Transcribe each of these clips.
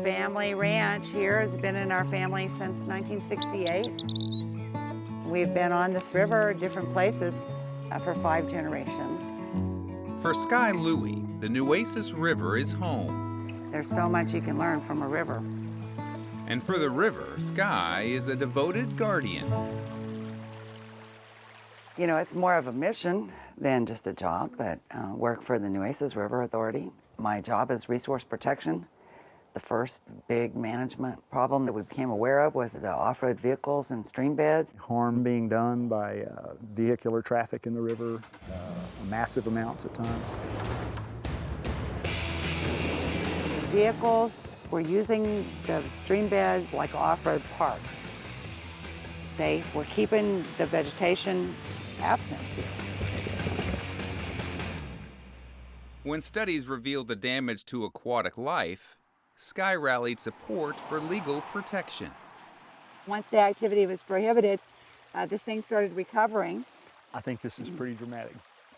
family ranch here has been in our family since 1968. We've been on this river, different places, for 5 generations. For Sky Lewey, the Nueces River is home. There's so much you can learn from a river. And for the river, Sky is a devoted guardian. You know, it's more of a mission than just a job, but work for the Nueces River Authority. My job is resource protection. The first big management problem that we became aware of was the off-road vehicles and stream beds. Harm being done by vehicular traffic in the river, massive amounts at times. Vehicles were using the stream beds like off-road park. They were keeping the vegetation absent here. When studies revealed the damage to aquatic life, Sky rallied support for legal protection. Once the activity was prohibited, this thing started recovering. I think this is pretty dramatic.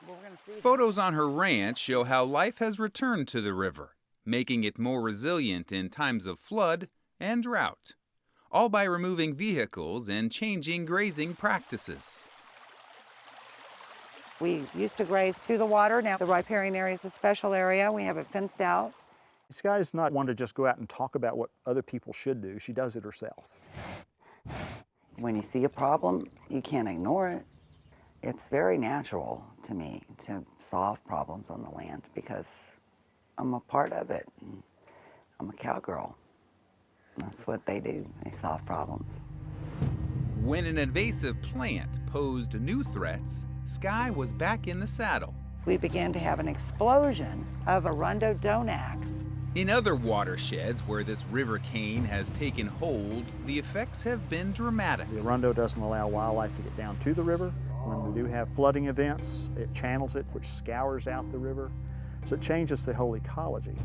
Well, we're gonna see Photos on her ranch show how life has returned to the river, making it more resilient in times of flood and drought, all by removing vehicles and changing grazing practices. We used to graze to the water. Now the riparian area is a special area. We have it fenced out. Sky is not one to just go out and talk about what other people should do. She does it herself. When you see a problem, you can't ignore it. It's very natural to me to solve problems on the land because I'm a part of it. I'm a cowgirl. That's what they do. They solve problems. When an invasive plant posed new threats, Sky was back in the saddle. We began to have an explosion of Arundodonax. In other watersheds where this river cane has taken hold, the effects have been dramatic. The Arundo doesn't allow wildlife to get down to the river. When we do have flooding events, it channels it, which scours out the river. So it changes the whole ecology.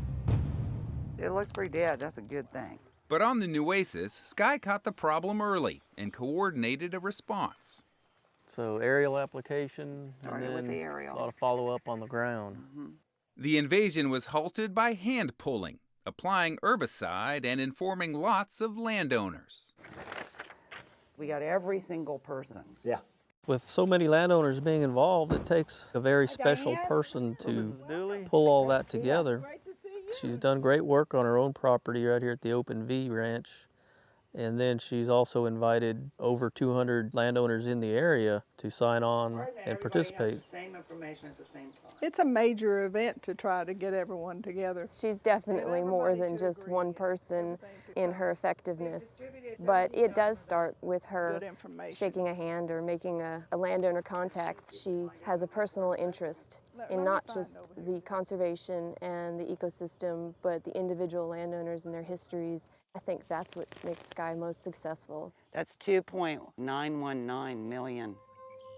It looks pretty dead. That's a good thing. But on the Nueces, Sky caught the problem early and coordinated a response. So aerial applications, Started and with then the aerial. a lot of follow-up on the ground. The invasion was halted by hand pulling, applying herbicide, and informing lots of landowners. We got every single person. Yeah. With so many landowners being involved, it takes a very special person to pull all that together. She's done great work on her own property right here at the Open V Ranch. And then she's also invited over 200 landowners in the area to sign on and participate. Has the same information at the same time. It's a major event to try to get everyone together. She's definitely more than just one person in her effectiveness, but it does start with her shaking a hand or making a landowner contact. She has a personal interest in not just the conservation and the ecosystem, but the individual landowners and their histories. I think that's what makes Sky most successful. That's 2.919 million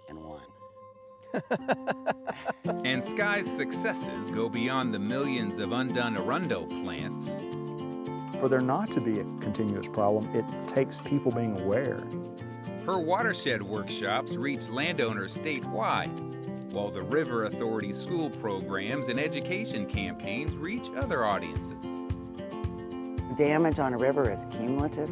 and one. And Sky's successes go beyond the millions of undone Arundo plants. For there not to be a continuous problem, it takes people being aware. Her watershed workshops reach landowners statewide, while the River Authority school programs and education campaigns reach other audiences. Damage on a river is cumulative.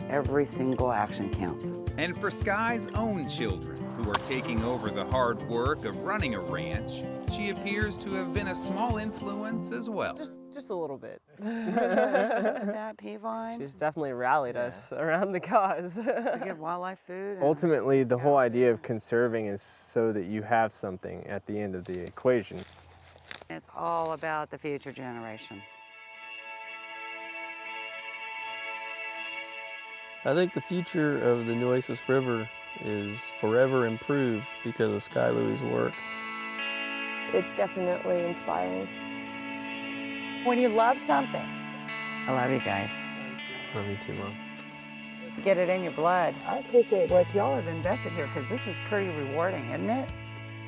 Every single action counts. And for Sky's own children, who are taking over the hard work of running a ranch, she appears to have been a small influence as well. Just a little bit. That Peavine. She's definitely rallied us around the cause. To get wildlife food. and- Ultimately, the whole idea of conserving is so that you have something at the end of the equation. It's all about the future generation. I think the future of the Nueces River is forever improved because of Sky Lewey's work. It's definitely inspiring. When you love something. I love you guys. Love you too, Mom. Get it in your blood. I appreciate what y'all have invested here because this is pretty rewarding, isn't it?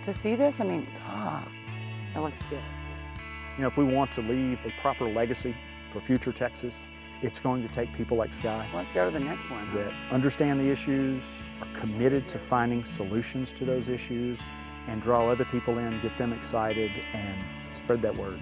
To see this, I mean, that looks good. You know, if we want to leave a proper legacy for future Texas, it's going to take people like Sky Let's go to the next one. that understand the issues, are committed to finding solutions to those issues, and draw other people in, get them excited, and spread that word.